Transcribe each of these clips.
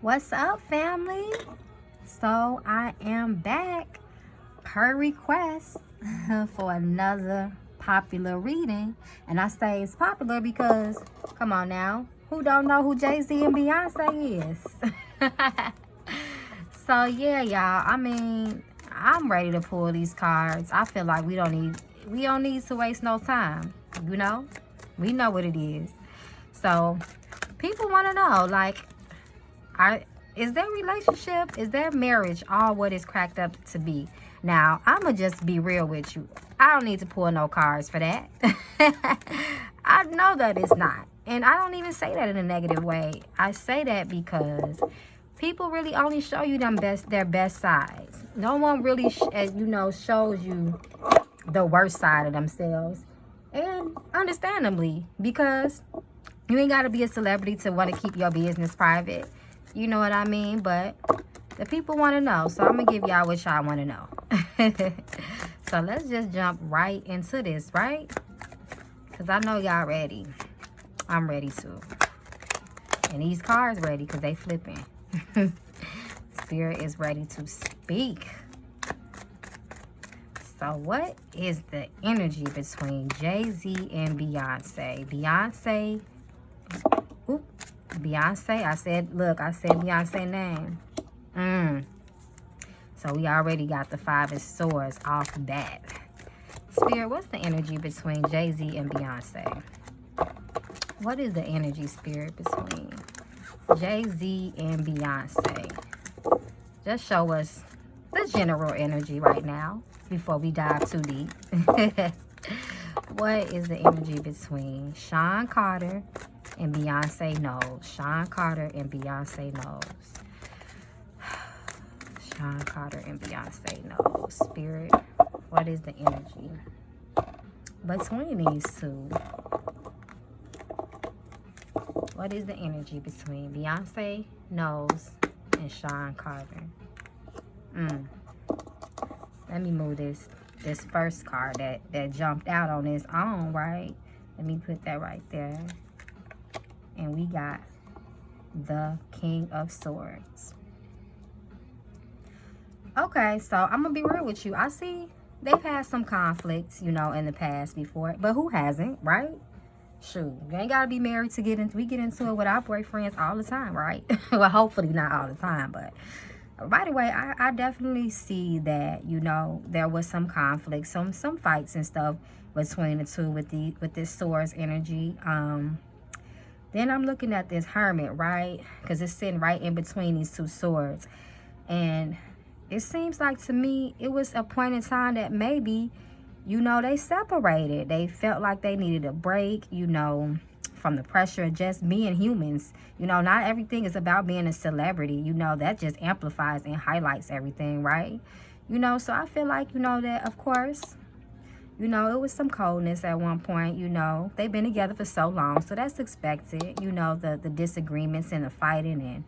What's up, family? So I am back per request for another popular reading. And I say it's popular because, come on now, who don't know who Jay-Z and Beyonce is? So yeah, y'all, I mean, I'm ready to pull these cards. I feel like we don't need to waste no time, you know? We know what it is. So people want to know, like, is their relationship, is their marriage all what it's cracked up to be? Now, I'ma just be real with you. I don't need to pull no cards for that. I know that it's not. And I don't even say that in a negative way. I say that because people really only show you their best sides. No one really, shows you the worst side of themselves. And understandably, because you ain't got to be a celebrity to want to keep your business private. You know what I mean? But the people want to know. So I'm going to give y'all what y'all want to know. So let's just jump right into this, right? Because I know y'all ready. I'm ready too. And these cards ready because they flipping. Spirit is ready to speak. So what is the energy between Jay-Z and Beyonce? Beyonce, I said Beyonce name. So we already got the 5 of swords off bat. Spirit, what's the energy between Jay-Z and Beyonce? What is the energy, Spirit, between Jay-Z and Beyonce? Just show us the general energy right now before we dive too deep. What is the energy between Sean Carter and Beyonce knows? Sean Carter and Beyonce knows. Sean Carter and Beyonce knows. Spirit, what is the energy between these two? What is the energy between Beyonce knows and Sean Carter? Let me move this first card that jumped out on its own, right? Let me put that right there. And we got the King of Swords. Okay, so I'm going to be real with you. I see they've had some conflicts, in the past before. But who hasn't, right? Shoot, you ain't got to be married to get into. We get into it with our boyfriends all the time, right? Well, hopefully not all the time, but by the way, I definitely see that, there was some conflict, some fights and stuff between the two with this swords energy. Then I'm looking at this hermit, right? Because it's sitting right in between these two swords. And it seems like to me, it was a point in time that maybe, they separated. They felt like they needed a break, from the pressure of just being humans. Not everything is about being a celebrity. That just amplifies and highlights everything, right? So I feel like, that, of course, it was some coldness at one point. They've been together for so long, so that's expected. The disagreements and the fighting and,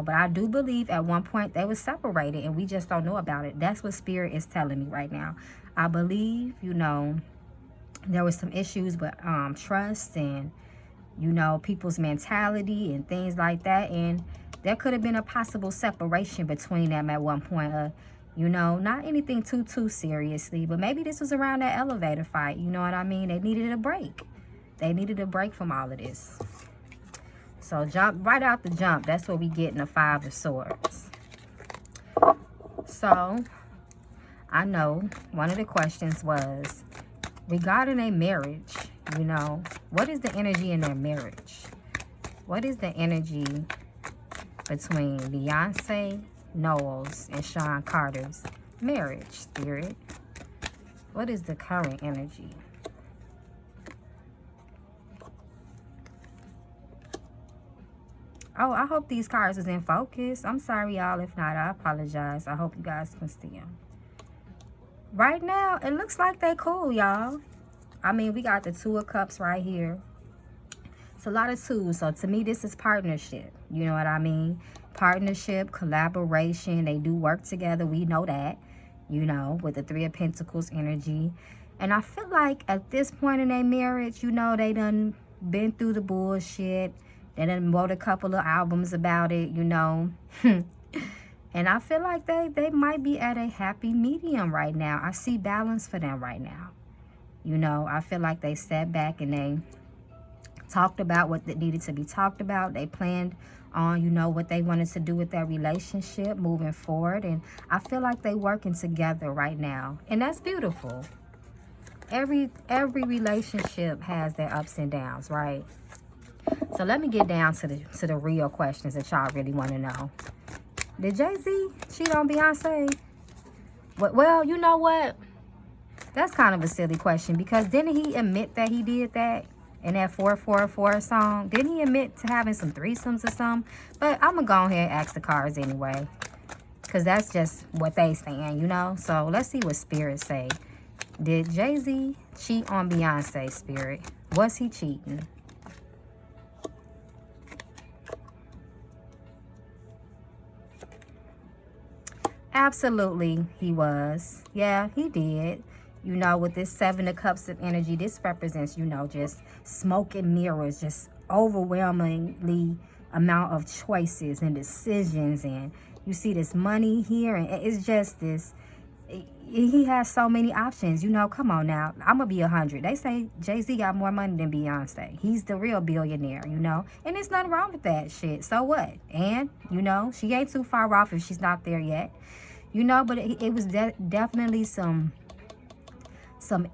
but I do believe at one point they were separated and we just don't know about it. That's what Spirit is telling me right now. I believe, there was some issues with trust and, people's mentality and things like that. And there could have been a possible separation between them at one point. Not anything too seriously, but maybe this was around that elevator fight. You know what I mean? They needed a break. They needed a break from all of this. So jump right out the jump. That's what we get in the 5 of Swords. So I know one of the questions was regarding a marriage, what is the energy in their marriage? What is the energy between Beyonce Knowles and Sean Carter's marriage, Spirit? What is the current energy? Oh, I hope these cards is in focus. I'm sorry, y'all. If not, I apologize. I hope you guys can see them. Right now, it looks like they cool, y'all. I mean, we got the 2 of Cups right here. It's a lot of 2s. So, to me, this is partnership. You know what I mean? Partnership, collaboration. They do work together. We know that, with the 3 of Pentacles energy. And I feel like at this point in their marriage, they done been through the bullshit. They done wrote a couple of albums about it, you know. And I feel like they might be at a happy medium right now. I see balance for them right now. You know, I feel like they sat back and they talked about what needed to be talked about. They planned on, you know, what they wanted to do with their relationship moving forward. And I feel like they working together right now. And that's beautiful. Every relationship has their ups and downs, right? So let me get down to the real questions that y'all really want to know. Did Jay-Z cheat on Beyonce? Well, you know what? That's kind of a silly question, because didn't he admit that he did that in that 444 song? Didn't he admit to having some threesomes or something? But I'm going to go ahead and ask the cards anyway, because that's just what they saying, you know? So let's see what Spirit say. Did Jay-Z cheat on Beyonce, Spirit? Was he cheating? Absolutely, he was. Yeah, he did. You know, with this 7 of Cups of energy, this represents, you know, just smoke and mirrors, just overwhelmingly amount of choices and decisions. And you see this money here, and it's just this, he has so many options. You know, come on now. I'm going to be 100. They say Jay-Z got more money than Beyonce. He's the real billionaire, you know. And there's nothing wrong with that shit. So what? And, you know, she ain't too far off if she's not there yet. You know, but it was definitely some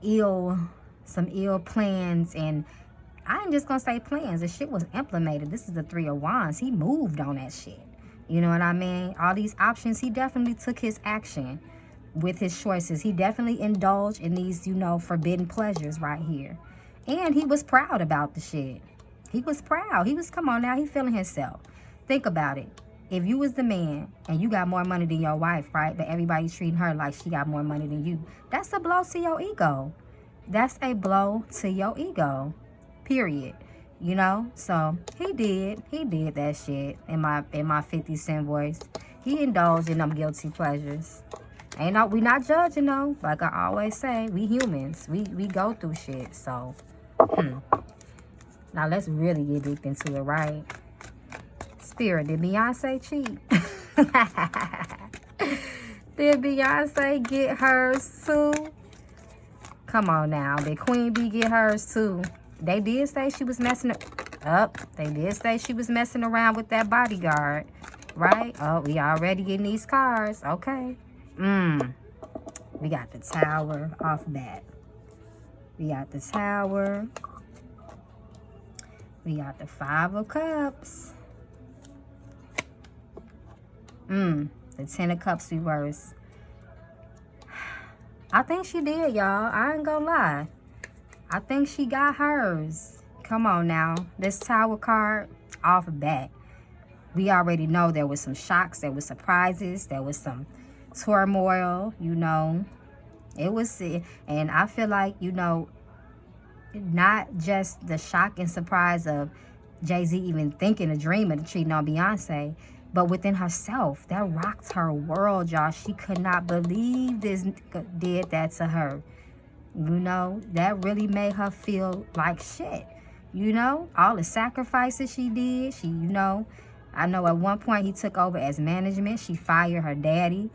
ill plans, and I ain't just gonna say plans. The shit was implemented. This is the 3 of Wands. He moved on that shit. You know what I mean? All these options, he definitely took his action with his choices. He definitely indulged in these, you know, forbidden pleasures right here. And he was proud about the shit. He was proud. He was, come on now, he feeling himself. Think about it. If you was the man and you got more money than your wife, right? But everybody's treating her like she got more money than you. That's a blow to your ego. That's a blow to your ego. Period. You know? So he did that shit in my 50 Cent voice. He indulged in them guilty pleasures. We not judging though. Like I always say, we humans. We go through shit. So now let's really get deep into it, right? Spirit, did Beyonce cheat? Did Beyonce get hers too? Come on now. Did Queen Bee get hers too? They did say she was messing up. They did say she was messing around with that bodyguard. Right? Oh, we already getting these cards. Okay. We got the Tower off bat. We got the Tower. We got the 5 of Cups. The 10 of Cups reverse. I think she did, y'all. I ain't gonna lie. I think she got hers. Come on now. This Tower card off bat. We already know there was some shocks. There was surprises. There was some turmoil, you know. It was, and I feel like, you know, not just the shock and surprise of Jay-Z even thinking a dream of cheating on Beyonce, but within herself, that rocked her world, y'all. She could not believe this did that to her. You know, that really made her feel like shit. You know, all the sacrifices she did. She, you know, I know at one point he took over as management. She fired her daddy,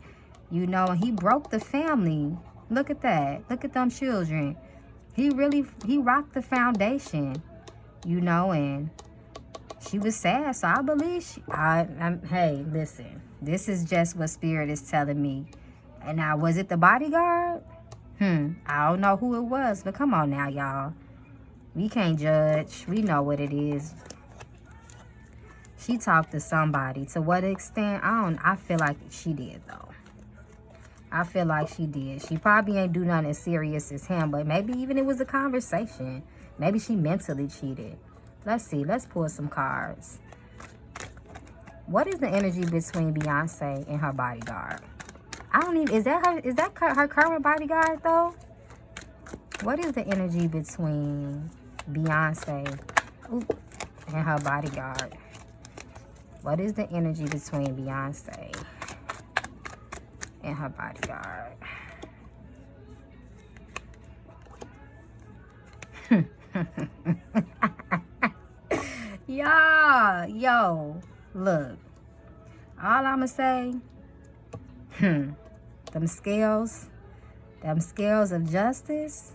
you know, and he broke the family. Look at that. Look at them children. He rocked the foundation, you know, and she was sad. So I believe hey, listen, this is just what Spirit is telling me. And now, was it the bodyguard? I don't know who it was, but come on now, y'all. We can't judge. We know what it is. She talked to somebody. To what extent? I feel like she did, though. I feel like she did. She probably ain't do nothing as serious as him, but maybe even it was a conversation. Maybe she mentally cheated. Let's see. Let's pull some cards. What is the energy between Beyonce and her bodyguard? I don't even, is that her current bodyguard though? What is the energy between Beyonce and her bodyguard? What is the energy between Beyonce and her bodyguard? Yeah, yo, look. All I'ma say, them scales of justice,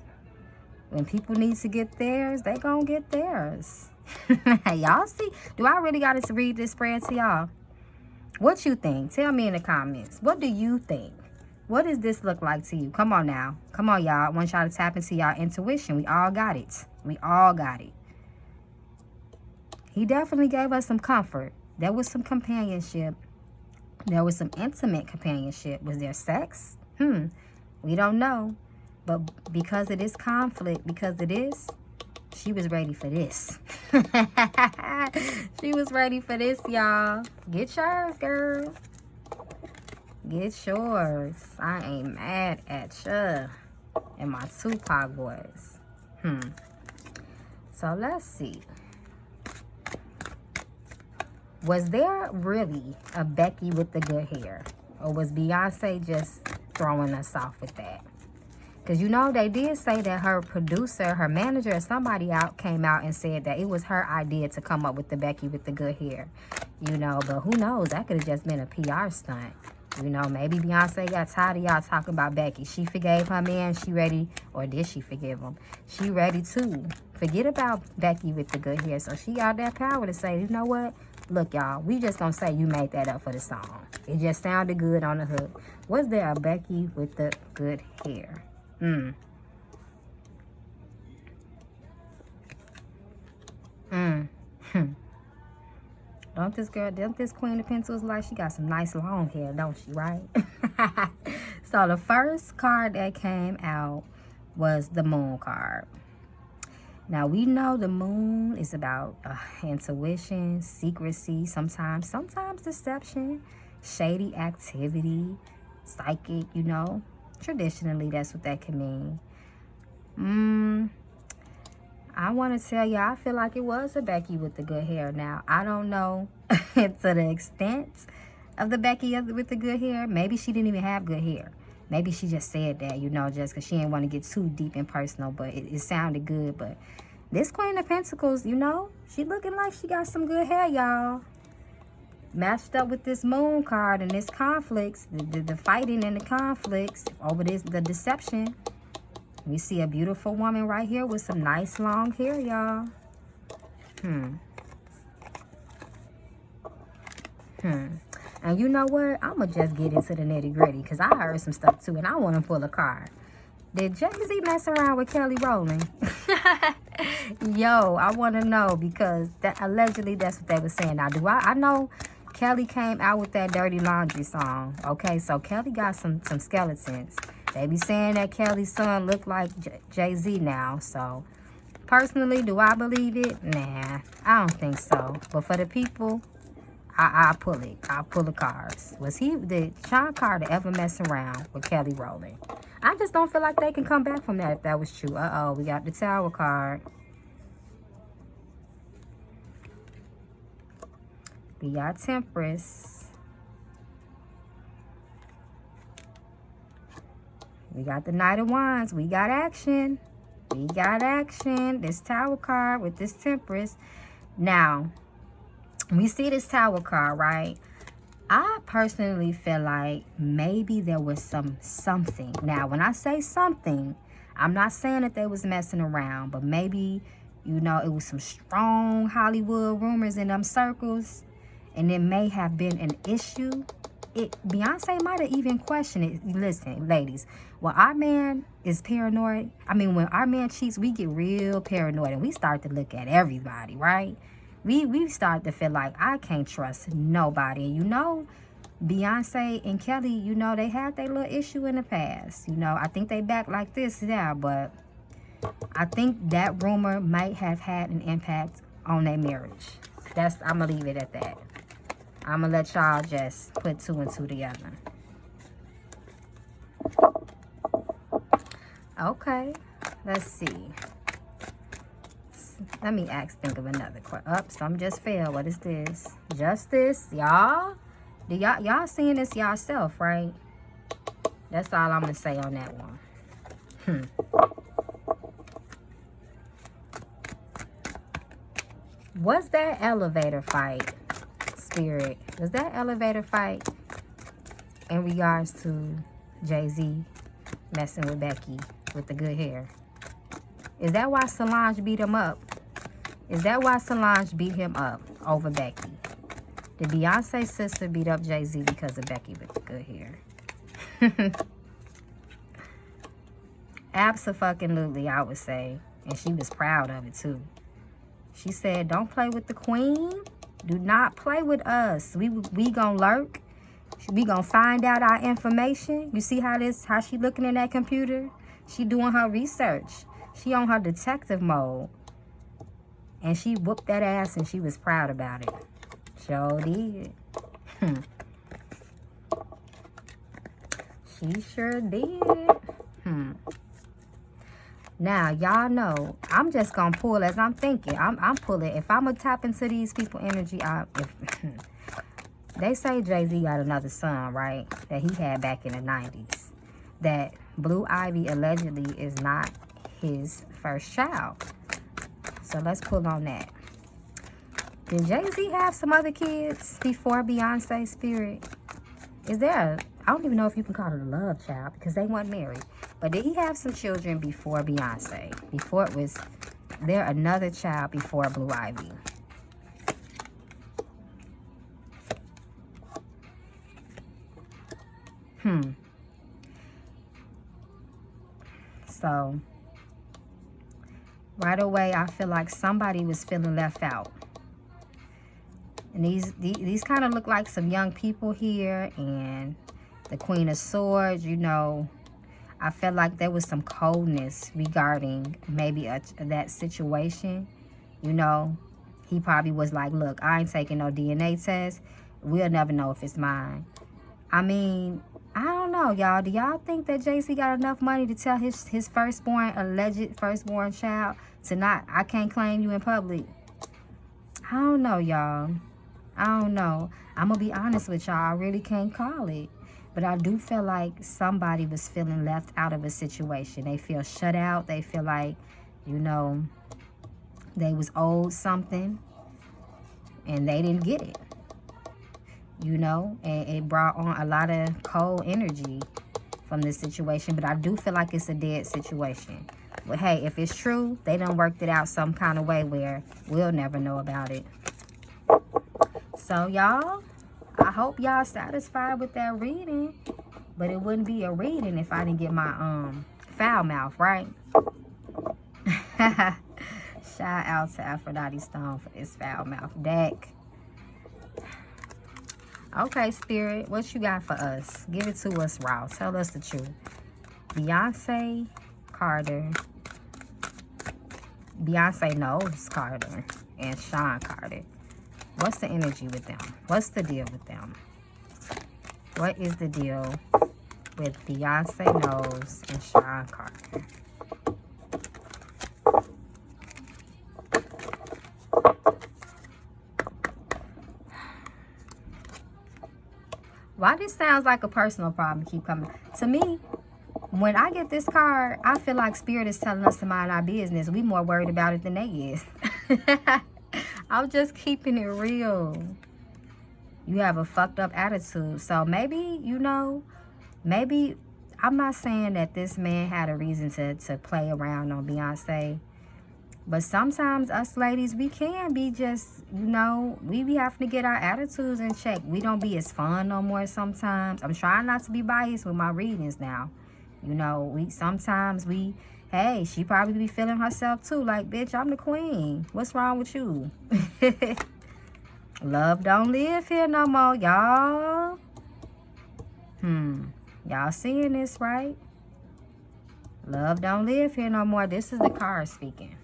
when people need to get theirs, they gonna get theirs. Y'all see? Do I really got to read this spread to y'all? What you think? Tell me in the comments. What do you think? What does this look like to you? Come on now. Come on, y'all. I want y'all to tap into y'all intuition. We all got it. We all got it. He definitely gave us some comfort. There was some companionship. There was some intimate companionship. Was there sex? We don't know. But because of this conflict, because of this, she was ready for this. She was ready for this, y'all. Get yours, girl. Get yours. I ain't mad at ya. And my Tupac boys. So let's see. Was there really a Becky with the good hair? Or was Beyonce just throwing us off with that? Because, you know, they did say that her producer, her manager, or somebody came out and said that it was her idea to come up with the Becky with the good hair. You know, but who knows? That could have just been a PR stunt. You know, maybe Beyonce got tired of y'all talking about Becky. She forgave her man. She ready, or did she forgive him? She ready to forget about Becky with the good hair. So she got that power to say, you know what? Look, y'all, we just gonna say you made that up for the song. It just sounded good on the hook. Was there a Becky with the good hair? Don't this Queen of Pentacles like she got some nice long hair, don't she, right? So the first card that came out was the Moon card. Now, we know the moon is about intuition, secrecy, sometimes deception, shady activity, psychic, you know. Traditionally, that's what that can mean. I want to tell you, I feel like it was a Becky with the good hair. Now, I don't know to the extent of the Becky with the good hair. Maybe she didn't even have good hair. Maybe she just said that, you know, just because she didn't want to get too deep and personal. But it sounded good. But this Queen of Pentacles, you know, she looking like she got some good hair, y'all. Matched up with this Moon card and this conflicts, the fighting and the conflicts over the deception. We see a beautiful woman right here with some nice long hair, y'all. And you know what? I'm going to just get into the nitty gritty because I heard some stuff too and I want to pull a card. Did Jay-Z mess around with Kelly Rowland? Yo, I want to know because allegedly that's what they were saying. Now, I know Kelly came out with that Dirty Laundry song. Okay, so Kelly got some skeletons. They be saying that Kelly's son looked like Jay-Z now. So, personally, do I believe it? Nah, I don't think so. But for the people, I'll pull it. I'll pull the cards. Did Sean Carter ever mess around with Kelly Rowland? I just don't feel like they can come back from that if that was true. Uh-oh, we got the Tower card. We got Temperance. We got the Knight of Wands. We got action. We got action. This Tower card with this Temperance. Now, we see this Tower card, right? I personally feel like maybe there was something. Now, when I say something, I'm not saying that they was messing around, but maybe, you know, it was some strong Hollywood rumors in them circles, and it may have been an issue. Beyonce might have even questioned it. Listen, ladies, when our man is paranoid, when our man cheats, we get real paranoid, and we start to look at everybody, right? We start to feel like I can't trust nobody. And you know, Beyonce and Kelly, you know, they had their little issue in the past. You know, I think they back like this now, but I think that rumor might have had an impact on their marriage. I'm going to leave it at that. I'm going to let y'all just put two and two together. Okay, let's see. Let me think of another question. Some just failed. What is this? Justice, y'all. Y'all seeing this yourself, right? That's all I'm gonna say on that one. Was that elevator fight, Spirit? Was that elevator fight in regards to Jay-Z messing with Becky with the good hair? Is that why Solange beat him up? Is that why Solange beat him up over Becky? Did Beyonce's sister beat up Jay-Z because of Becky with the good hair? Abso-fucking-lutely, I would say. And she was proud of it, too. She said, don't play with the queen. Do not play with us. We gonna lurk. We gonna find out our information. You see how she looking in that computer? She doing her research. She on her detective mode. And she whooped that ass and she was proud about it. Sure did. She sure did. Now, y'all know, I'm just going to pull as I'm thinking. I'm pulling. If I'm going to tap into these people energy, they say Jay-Z got another son, right? That he had back in the 90s. That Blue Ivy allegedly is not his first child. So let's pull on that. Did Jay-Z have some other kids before Beyonce, Spirit? Is there I don't even know if you can call it a love child because they weren't married. But did he have some children before Beyonce? Before it was there another child before Blue Ivy? So right away I feel like somebody was feeling left out. And these kind of look like some young people here, and the Queen of Swords, you know, I felt like there was some coldness regarding maybe that situation. You know, he probably was like, look, I ain't taking no DNA test. We'll never know if it's mine. I mean, I don't know, y'all. Do y'all think that Jay-Z got enough money to tell his alleged firstborn child to not, I can't claim you in public? I don't know, y'all. I don't know. I'm going to be honest with y'all. I really can't call it. But I do feel like somebody was feeling left out of a situation. They feel shut out. They feel like, you know, they was owed something and they didn't get it. You know, and it brought on a lot of cold energy from this situation. But I do feel like it's a dead situation. But hey, if it's true, they done worked it out some kind of way where we'll never know about it. So, y'all, I hope y'all satisfied with that reading. But it wouldn't be a reading if I didn't get my foul mouth, right? Shout out to Aphrodite Stone for this foul mouth deck. Okay, Spirit, what you got for us? Give it to us raw. Tell us the truth. Beyonce Carter. Beyonce knows Carter and Sean Carter. What's the energy with them? What's the deal with them? What is the deal with Beyonce knows and Sean Carter? Why this sounds like a personal problem keep coming? To me, when I get this card, I feel like Spirit is telling us to mind our business. We more worried about it than they is. I'm just keeping it real. You have a fucked up attitude. So maybe, you know, maybe, I'm not saying that this man had a reason to play around on Beyonce. But sometimes us ladies, we can be just, you know, we be having to get our attitudes in check. We don't be as fun no more sometimes. I'm trying not to be biased with my readings now. You know, hey, she probably be feeling herself too. Like, bitch, I'm the queen. What's wrong with you? Love don't live here no more, y'all. Y'all seeing this, right? Love don't live here no more. This is the card speaking.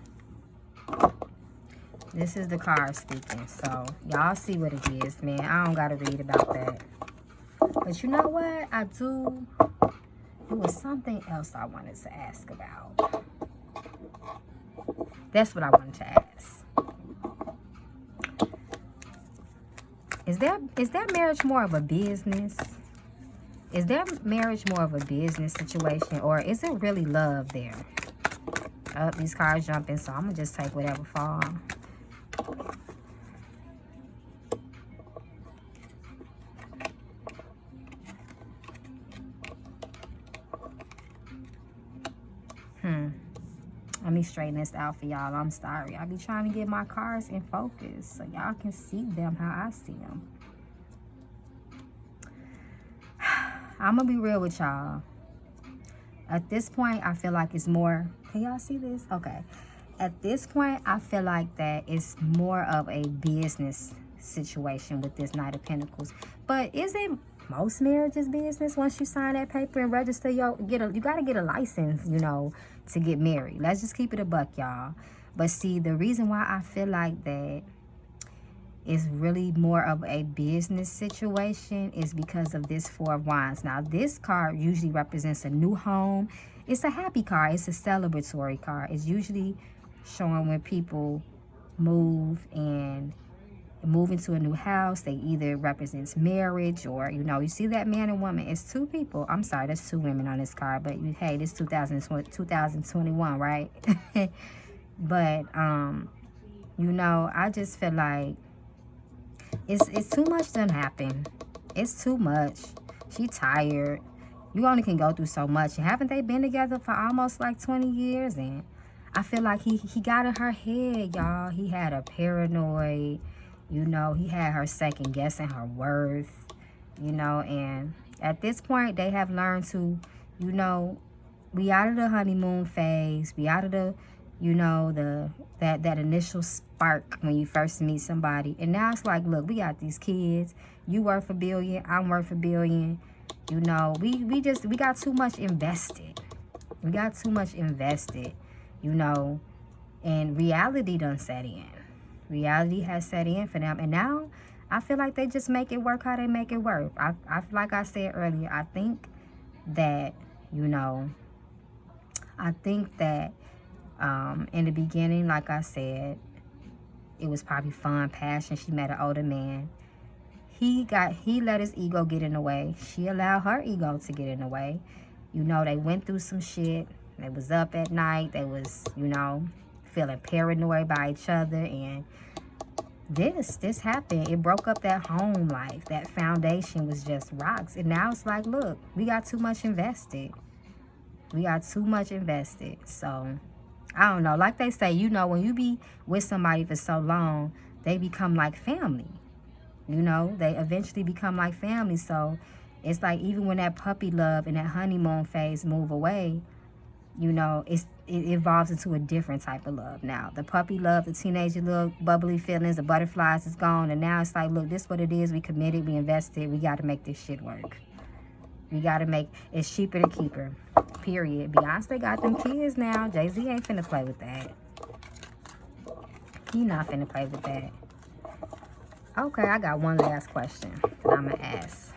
This is the card speaking. So, y'all see what it is, man. I don't got to read about that. But you know what? I do. There was something else I wanted to ask about. That's what I wanted to ask. Is that marriage more of a business? Is that marriage more of a business situation? Or is it really love there? These cards jumping, so I'm going to just take whatever fall. Let me straighten this out for y'all. I'm sorry. I be trying to get my cards in focus so y'all can see them how I see them. I'm going to be real with y'all. At this point, I feel like it's more... Can y'all see this? Okay. At this point, I feel like that it's more of a business situation with this Knight of Pentacles. But is it most marriages business once you sign that paper and register you got to get a license, you know, to get married. Let's just keep it a buck, y'all. But see, the reason why I feel like that is really more of a business situation is because of this Four of Wands. Now, this card usually represents a new home. It's a happy card. It's a celebratory card. It's usually showing when people move into a new house. They either represents marriage or, you know, you see that man and woman. It's two people. I'm sorry, there's two women on this card. But, hey, this is 2021, right? But, you know, I just feel like it's too much done happen. It's too much. She tired. You only can go through so much. Haven't they been together for almost like 20 years? And I feel like he got in her head, y'all. He had her paranoid. You know, he had her second guessing her worth. You know, and at this point, they have learned to, you know, be out of the honeymoon phase. Be out of the, you know, that initial spark when you first meet somebody. And now it's like, look, we got these kids. You worth $1 billion. I'm worth $1 billion. You know, we got too much invested. We got too much invested, you know, and reality done set in. Reality has set in for them. And now I feel like they just make it work how they make it work. I like I said earlier, I think that, you know, I think that in the beginning, like I said, it was probably fun, passion. She met an older man. He let his ego get in the way. She allowed her ego to get in the way. You know, they went through some shit. They was up at night. They was, you know, feeling paranoid by each other. And this happened. It broke up that home life. That foundation was just rocks. And now it's like, look, we got too much invested. We got too much invested. So, I don't know. Like they say, you know, when you be with somebody for so long, they become like family. You know, they eventually become like family. So it's like even when that puppy love and that honeymoon phase move away, you know, it evolves into a different type of love. Now, the puppy love, the teenager love, bubbly feelings, the butterflies is gone. And now it's like, look, this is what it is. We committed, we invested. We got to make this shit work. We got to make it cheaper to keep her. Period. Beyonce got them kids now. Jayz ain't finna play with that. He not finna play with that. Okay, I got one last question that I'm going to ask.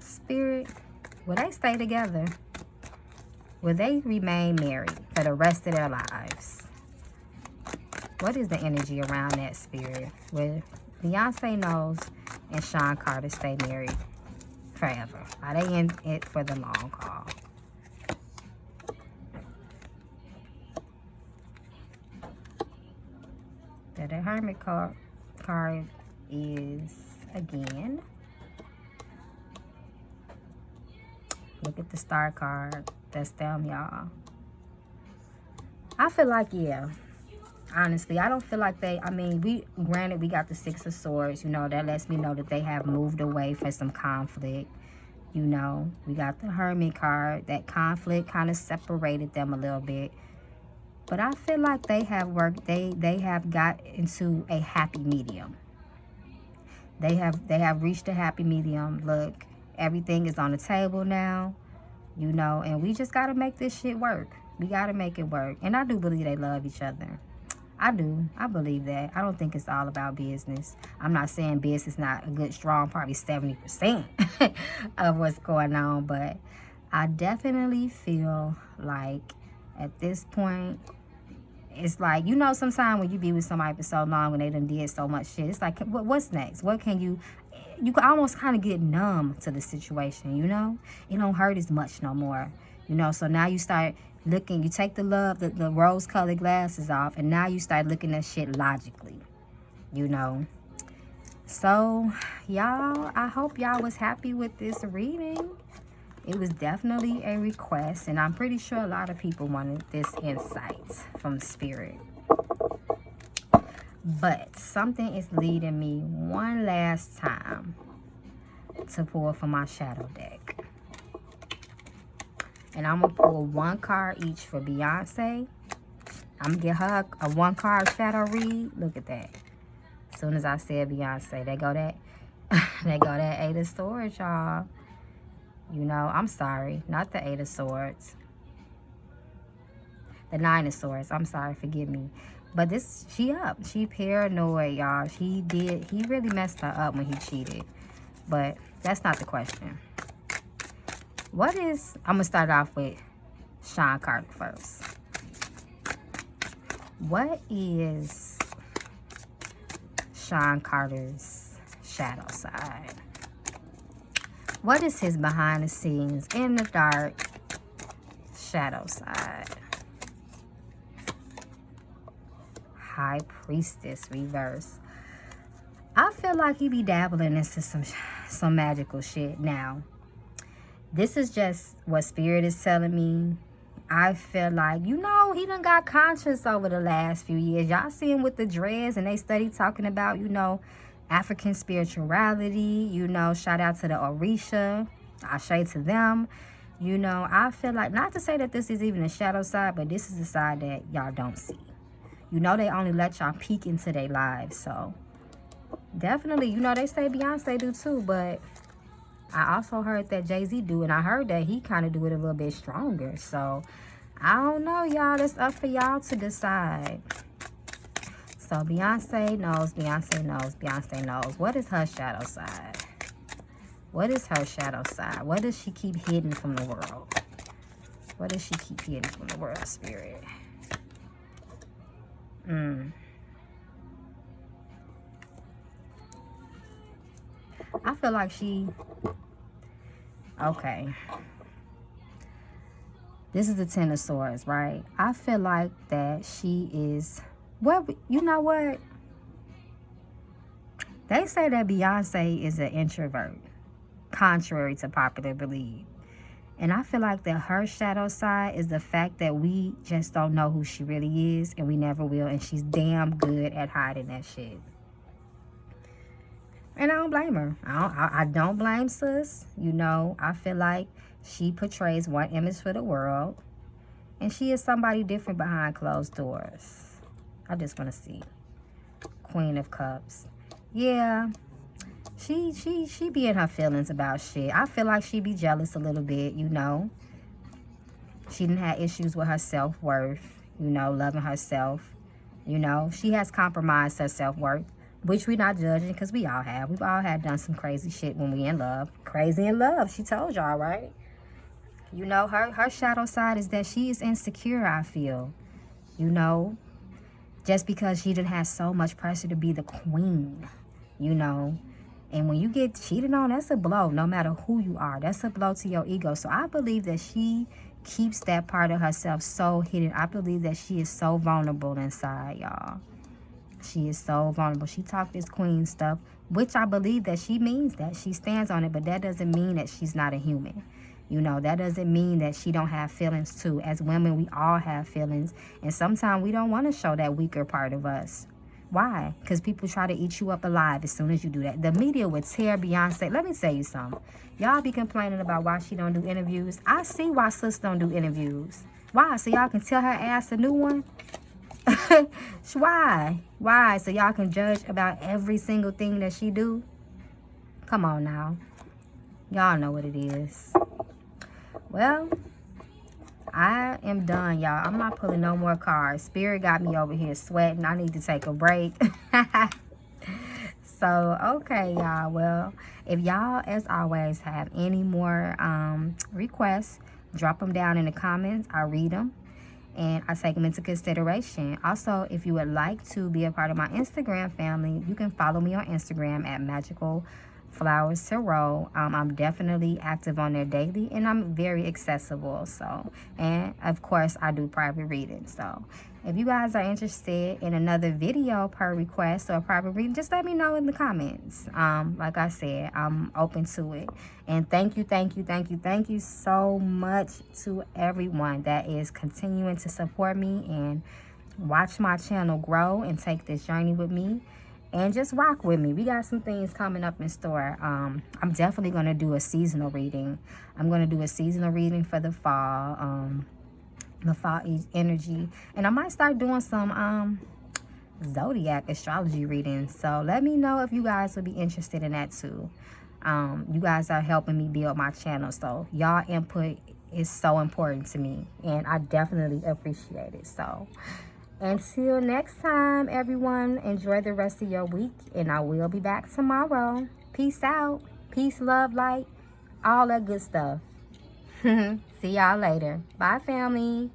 Spirit, will they stay together? Will they remain married for the rest of their lives? What is the energy around that, Spirit? Will Beyonce knows and Sean Carter stay married forever? Are they in it for the long haul? The Hermit card is, again, look at the Star card. That's them, y'all. I feel like, yeah, honestly, I don't feel like they, I mean, granted, we got the Six of Swords, you know, that lets me know that they have moved away from some conflict. You know, we got the Hermit card. That conflict kind of separated them a little bit. But I feel like they have worked, they have got into a happy medium. They have reached a happy medium. Look, everything is on the table now, you know, and we just got to make this shit work. We got to make it work. And I do believe they love each other. I do. I believe that. I don't think it's all about business. I'm not saying business is not a good, strong, probably 70% of what's going on. But I definitely feel like at this point, it's like, you know, sometimes when you be with somebody for so long, when they done did so much shit, it's like, what's next? What can you can almost kind of get numb to the situation, you know? It don't hurt as much no more, you know? So now you start looking, you take the rose-colored glasses off, and now you start looking at shit logically, you know? So, y'all, I hope y'all was happy with this reading. It was definitely a request, and I'm pretty sure a lot of people wanted this insight from Spirit. But something is leading me one last time to pull from my shadow deck. And I'm going to pull one card each for Beyonce. I'm going to get her a one card shadow read. Look at that. As soon as I said Beyonce, they go that Eight of Swords, y'all. You know, I'm sorry. Not the Eight of Swords. The Nine of Swords. I'm sorry. Forgive me. But this, she up. She paranoid, y'all. He really messed her up when he cheated. But that's not the question. What is, I'm going to start off with Sean Carter first. What is Sean Carter's shadow side? What is his behind the scenes, in the dark, shadow side? High Priestess reverse. I feel like he be dabbling into some magical shit now. This is just what Spirit is telling me. I feel like, you know, he done got conscious over the last few years. Y'all see him with the dreads, and they study talking about, you know, African spirituality. You know, shout out to the Orisha. Ashe to them. You know, I feel like, not to say that this is even a shadow side, but this is the side that y'all don't see. You know, they only let y'all peek into their lives. So, definitely, you know, they say Beyonce do too, but I also heard that Jay-Z do, and I heard that he kind of do it a little bit stronger. So, I don't know, y'all. It's up for y'all to decide. So, Beyonce knows, Beyonce knows, Beyonce knows. What is her shadow side? What is her shadow side? What does she keep hidden from the world? What does she keep hidden from the world, Spirit? I feel like she... Okay. This is the Ten of Swords, right? I feel like that she is... Well, you know what? They say that Beyonce is an introvert, contrary to popular belief. And I feel like that her shadow side is the fact that we just don't know who she really is, and we never will. And she's damn good at hiding that shit. And I don't blame her. I don't blame sis. You know, I feel like she portrays one image for the world. And she is somebody different behind closed doors. I just want to see. Queen of Cups. Yeah. She be in her feelings about shit. I feel like she be jealous a little bit, you know. She didn't have issues with her self-worth. You know, loving herself. You know, she has compromised her self-worth. Which we're not judging, because we all have. We've all had done some crazy shit when we in love. Crazy in love, she told y'all, right? You know, her shadow side is that she is insecure, I feel. You know, just because she didn't have so much pressure to be the queen, you know. And when you get cheated on, that's a blow, no matter who you are. That's a blow to your ego. So I believe that she keeps that part of herself so hidden. I believe that she is so vulnerable inside, y'all. She is so vulnerable. She talked this queen stuff, which I believe that she means that. She stands on it, but that doesn't mean that she's not a human. You know, that doesn't mean that she don't have feelings too. As women, we all have feelings. And sometimes we don't want to show that weaker part of us. Why? Because people try to eat you up alive as soon as you do that. The media would tear Beyonce. Let me tell you something. Y'all be complaining about why she don't do interviews. I see why sis don't do interviews. Why? So y'all can tell her ass a new one? Why? So y'all can judge about every single thing that she do? Come on now. Y'all know what it is. Well, I am done, y'all. I'm not pulling no more cards. Spirit got me over here sweating. I need to take a break. So, okay, y'all. Well, if y'all, as always, have any more requests, drop them down in the comments. I read them. And I take them into consideration. Also, if you would like to be a part of my Instagram family, you can follow me on Instagram at Flowers Tarot. I'm definitely active on there daily, and I'm very accessible. So, and of course, I do private readings. So, if you guys are interested in another video per request or a private reading, just let me know in the comments. Like I said, I'm open to it. And thank you so much to everyone that is continuing to support me and watch my channel grow and take this journey with me. And just rock with me. We got some things coming up in store. I'm definitely going to do a seasonal reading. I'm going to do a seasonal reading for the fall energy. And I might start doing some zodiac astrology readings. So let me know if you guys would be interested in that too. You guys are helping me build my channel. So y'all input is so important to me. And I definitely appreciate it. So until next time, everyone, enjoy the rest of your week, and I will be back tomorrow. Peace out. Peace, love, light, all that good stuff. See y'all later. Bye, family.